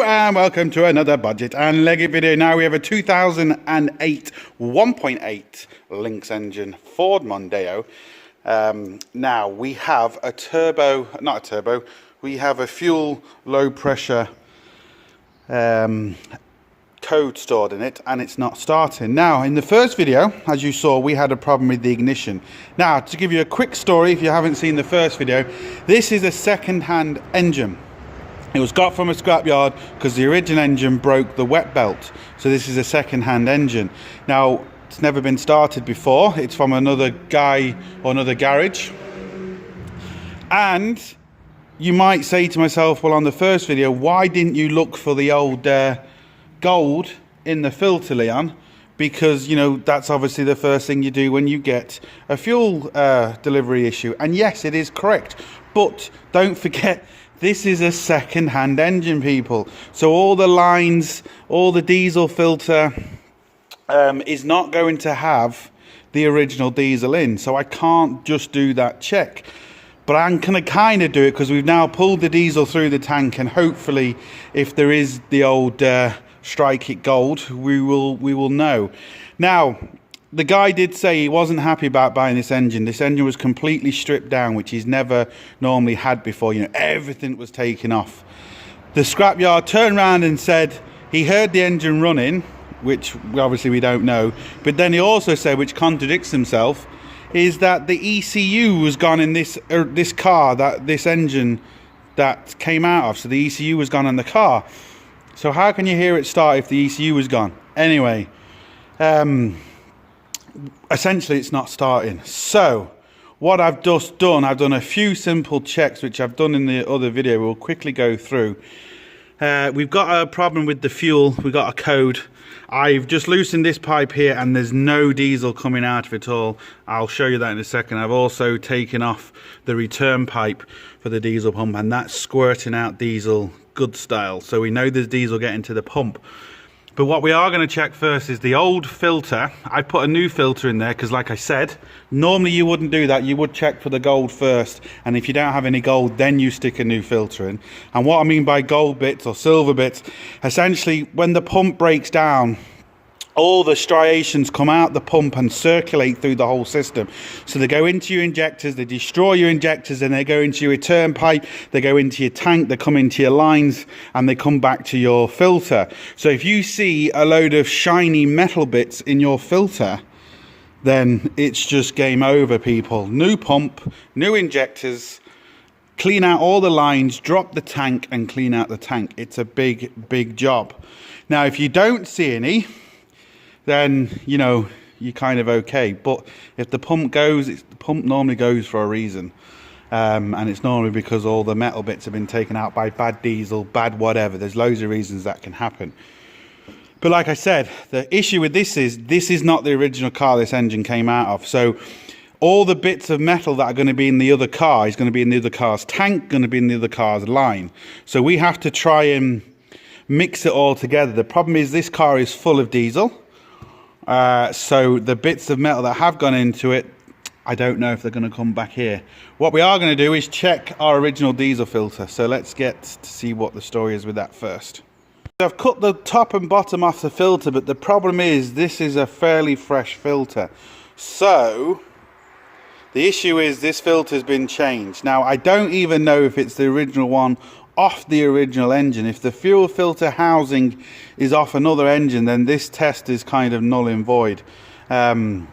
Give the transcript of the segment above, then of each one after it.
And welcome to another Bodgit and Leggit video. Now we have a 2008 1.8 Lynx engine Ford Mondeo. Now we have a turbo, not a turbo, we have a fuel low pressure code stored in it, and it's not starting. Now in the first video, as you saw, we had a problem with the ignition. Now to give you a quick story, if you haven't seen the first video, this is a second-hand engine. It was got from a scrapyard because the original engine broke the wet belt. So this is a second-hand engine. Now, it's never been started before. It's from another guy or another garage. And you might say to myself, well, on the first video, why didn't you look for the old gold in the filter, Leon? Because, you know, that's obviously the first thing you do when you get a fuel delivery issue. And yes, it is correct. But don't forget, this is a second-hand engine, people. So all the lines, all the diesel filter is not going to have the original diesel in. So I can't just do that check. But I'm going to kind of do it because we've now pulled the diesel through the tank, and hopefully if there is the old Strike It Gold, we will know. Now, the guy did say he wasn't happy about buying this engine. This engine was completely stripped down, which he's never normally had before. You know, everything was taken off. The scrapyard turned around and said he heard the engine running, which obviously we don't know. But then he also said, which contradicts himself, is that the ECU was gone in this car, this engine that came out of. So the ECU was gone in the car. So how can you hear it start if the ECU was gone? Anyway, essentially it's not starting. So what I've just done, I've done a few simple checks, which I've done in the other video. We'll quickly go through. We've got a problem with the fuel. We've got a code. I've just loosened this pipe here and there's no diesel coming out of it all. I'll show you that in a second. I've also taken off the return pipe for the diesel pump, and that's squirting out diesel good style. So we know there's diesel getting to the pump. But what we are going to check first is the old filter. I put a new filter in there because, like I said, normally you wouldn't do that. You would check for the gold first, and if you don't have any gold, then you stick a new filter in. And what I mean by gold bits or silver bits, essentially when the pump breaks down, all the striations come out the pump and circulate through the whole system. So they go into your injectors, they destroy your injectors, and they go into your return pipe, they go into your tank, they come into your lines, and they come back to your filter. So if you see a load of shiny metal bits in your filter, then it's just game over, people. New pump, new injectors, clean out all the lines, drop the tank, and clean out the tank. It's a big job. Now, if you don't see any, then, you know, you're kind of okay. But if the pump goes, the pump normally goes for a reason. And it's normally because all the metal bits have been taken out by bad diesel, bad whatever. There's loads of reasons that can happen. But like I said, the issue with this is not the original car this engine came out of. So all the bits of metal that are going to be in the other car is going to be in the other car's tank, going to be in the other car's line. So we have to try and mix it all together. The problem is this car is full of diesel. So the bits of metal that have gone into it, I don't know if they're going to come back here. What we are going to do is check our original diesel filter. So let's get to see what the story is with that first. So I've cut the top and bottom off the filter, but the problem is this is a fairly fresh filter. So the issue is this filter has been changed. Now I don't even know if it's the original one off the original engine. If the fuel filter housing is off another engine, then this test is kind of null and void. The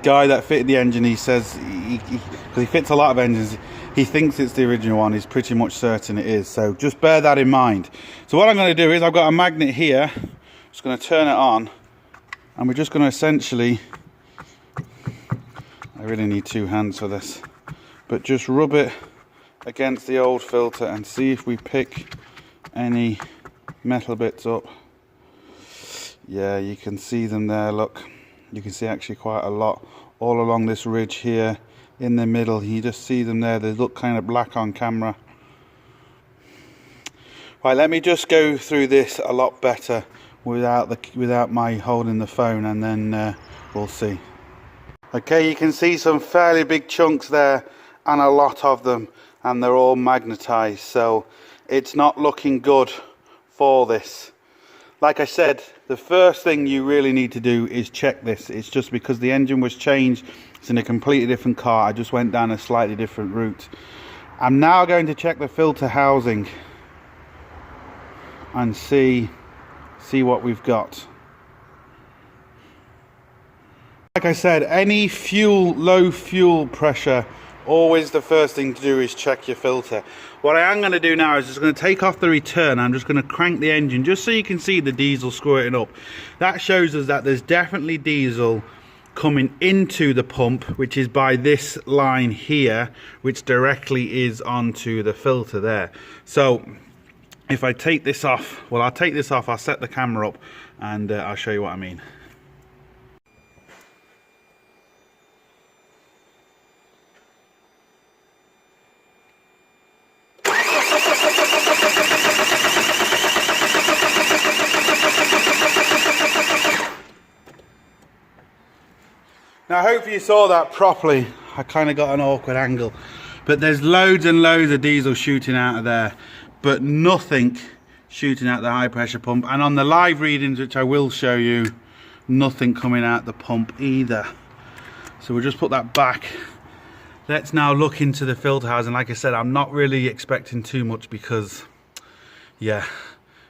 guy that fitted the engine, he says, because he fits a lot of engines, he thinks it's the original one. He's pretty much certain it is. So just bear that in mind. So what I'm going to do is I've got a magnet here. I'm just going to turn it on, and we're just going to essentially, I really need two hands for this, but just rub it against the old filter and see if we pick any metal bits up. Yeah, you can see them there, look. You can see actually quite a lot all along this ridge here in the middle. You just see them there. They look kind of black on camera. Right, let me just go through this a lot better without my holding the phone, and then we'll see. Okay, you can see some fairly big chunks there and a lot of them, and they're all magnetized, so it's not looking good for this. Like I said, the first thing you really need to do is check this. It's just because the engine was changed, it's in a completely different car. I just went down a slightly different route. I'm now going to check the filter housing and see what we've got. Like I said, any low fuel pressure, always the first thing to do is check your filter. What I am going to do now is just going to take off the return. I'm just going to crank the engine just so you can see the diesel squirting up. That shows us that there's definitely diesel coming into the pump, which is by this line here, which directly is onto the filter there. So if I take this off, well, I'll take this off, I'll set the camera up, and I'll show you what I mean. Now, hopefully you saw that properly. I kind of got an awkward angle, but there's loads and loads of diesel shooting out of there, but nothing shooting out the high pressure pump. And on the live readings, which I will show you, nothing coming out the pump either. So we'll just put that back. Let's now look into the filter housing. Like I said, I'm not really expecting too much because, yeah,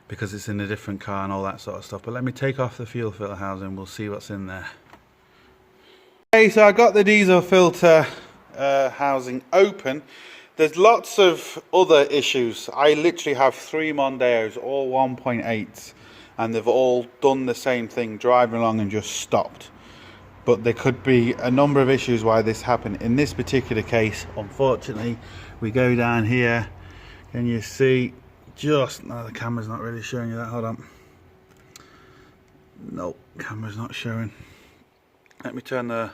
because it's in a different car and all that sort of stuff. But let me take off the fuel filter housing, we'll see what's in there. Okay, so I got the diesel filter housing open. There's lots of other issues. I literally have 3 Mondeos, all 1.8s, and they've all done the same thing, driving along and just stopped. But there could be a number of issues why this happened. In this particular case, unfortunately, we go down here, can you see just, no, the camera's not really showing you that, hold on. Nope, camera's not showing. Let me turn the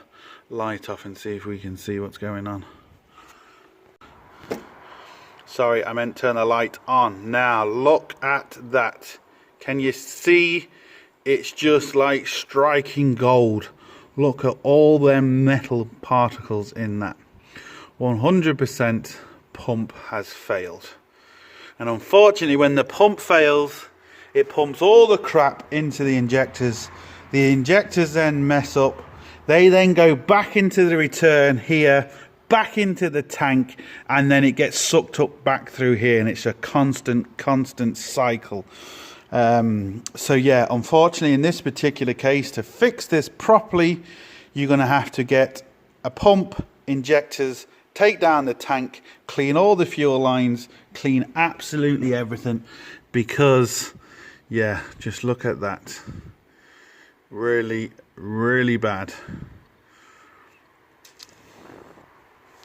light off and see if we can see what's going on. Sorry, I meant turn the light on. Now look at that. Can you see? It's just like striking gold. Look at all them metal particles in that. 100% pump has failed. And unfortunately, when the pump fails, it pumps all the crap into the injectors. The injectors then mess up. They then go back into the return here, back into the tank, and then it gets sucked up back through here, and it's a constant cycle. So yeah, unfortunately in this particular case, to fix this properly, you're going to have to get a pump, injectors, take down the tank, clean all the fuel lines, clean absolutely everything, because yeah, just look at that. Really bad.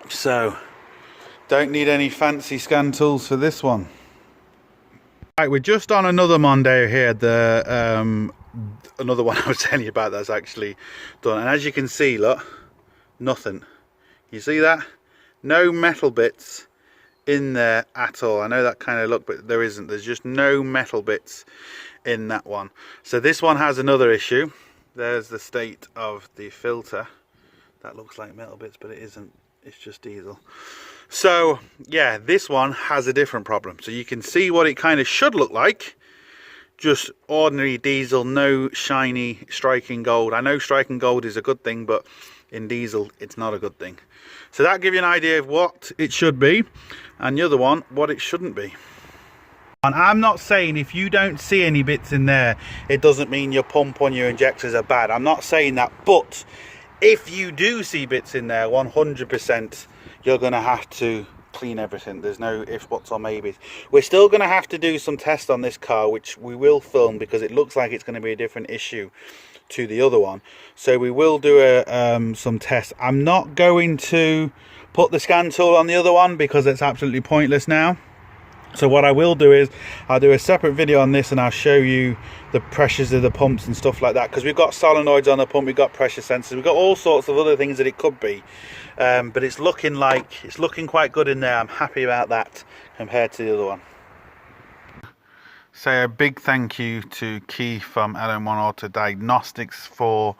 So don't need any fancy scan tools for this one. Right, we're just on another Mondeo here, the another one I was telling you about that's actually done, and as you can see, look, nothing. You see that? No metal bits in there at all. I know that kind of look, but there isn't. There's just no metal bits in that one. So this one has another issue. There's the state of the filter. That looks like metal bits, but it isn't. It's just diesel. So yeah, this one has a different problem. So you can see what it kind of should look like. Just ordinary diesel, no shiny striking gold. I know striking gold is a good thing, but in diesel it's not a good thing. So that gives you an idea of what it should be, and the other one what it shouldn't be. And I'm not saying if you don't see any bits in there, it doesn't mean your pump on your injectors are bad. I'm not saying that, but if you do see bits in there, 100% you're going to have to clean everything. There's no if, buts or maybes. We're still going to have to do some tests on this car, which we will film because it looks like it's going to be a different issue to the other one. So we will do some tests. I'm not going to put the scan tool on the other one because it's absolutely pointless now. So what I will do is I'll do a separate video on this, and I'll show you the pressures of the pumps and stuff like that, because we've got solenoids on the pump, we've got pressure sensors, we've got all sorts of other things that it could be, but it's looking quite good in there. I'm happy about that compared to the other one. Say a big thank you to Keith from LM1 Auto Diagnostics for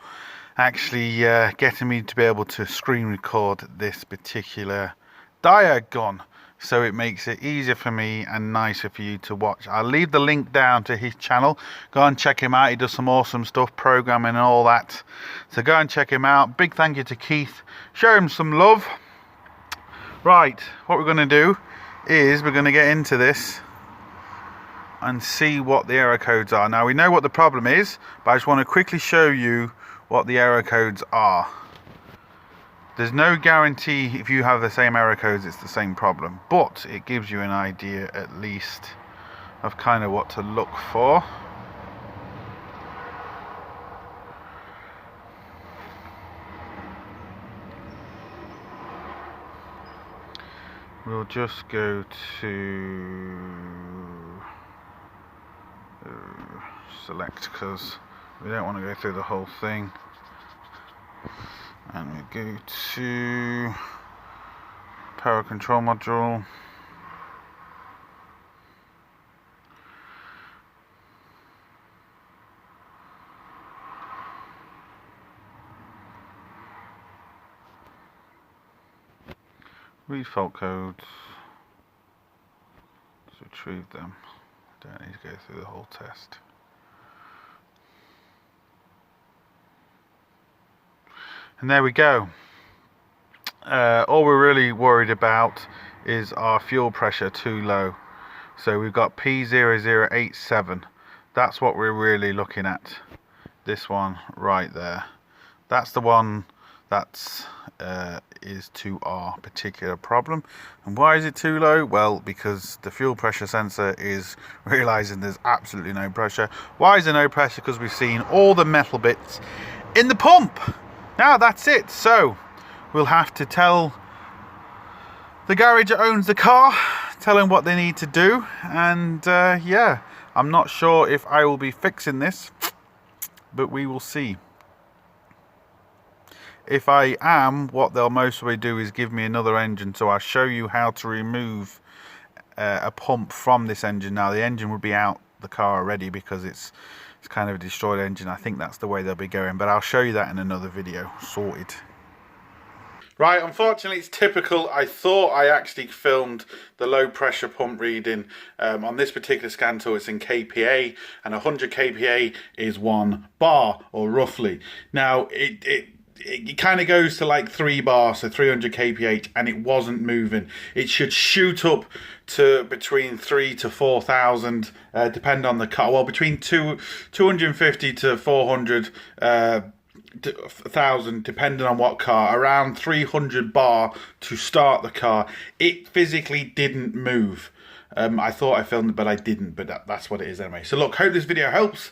actually getting me to be able to screen record this particular diagon. so it makes it easier for me and nicer for you to watch. I'll leave the link down to his channel. Go and check him out. He does some awesome stuff, programming and all that. So go and check him out. Big thank you to Keith. Show him some love. Right, what we're going to do is we're going to get into this and see what the error codes are. Now we know what the problem is, but I just want to quickly show you what the error codes are. There's no guarantee if you have the same error codes it's the same problem, but it gives you an idea at least of kind of what to look for. We'll just go to select, because we don't want to go through the whole thing. And we go to power control module. Read fault codes. Let's retrieve them. Don't need to go through the whole test. And there we go. All we're really worried about is our fuel pressure too low. So we've got P0087. That's what we're really looking at. This one right there. That's the one that's is to our particular problem. And why is it too low? Well, because the fuel pressure sensor is realizing there's absolutely no pressure. Why is there no pressure? Because we've seen all the metal bits in the pump. Now that's it. So we'll have to tell the garage that owns the car, tell them what they need to do, and yeah, I'm not sure if I will be fixing this, but we will see. If I am, what they'll mostly do is give me another engine, so I'll show you how to remove a pump from this engine. Now the engine would be out the car already because it's kind of a destroyed engine. I think that's the way they'll be going, but I'll show you that in another video. Sorted. Right, unfortunately it's typical. I thought I actually filmed the low pressure pump reading. On this particular scan tool it's in kPa, and 100 kPa is 1 bar, or roughly. Now it kind of goes to like 3 bars, so 300 kph, and it wasn't moving. It should shoot up to between 3 to 4,000, depend on the car. Well, between 250 to 400,000, depending on what car. Around 300 bar to start the car. It physically didn't move. I thought I filmed it, but I didn't. But that's what it is anyway. So look, hope this video helps.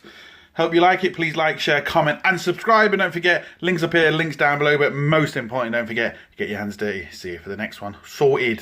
Hope you like it. Please like, share, comment and subscribe, and don't forget, links up here, links down below, but most importantly, don't forget, get your hands dirty. See you for the next one. Sorted.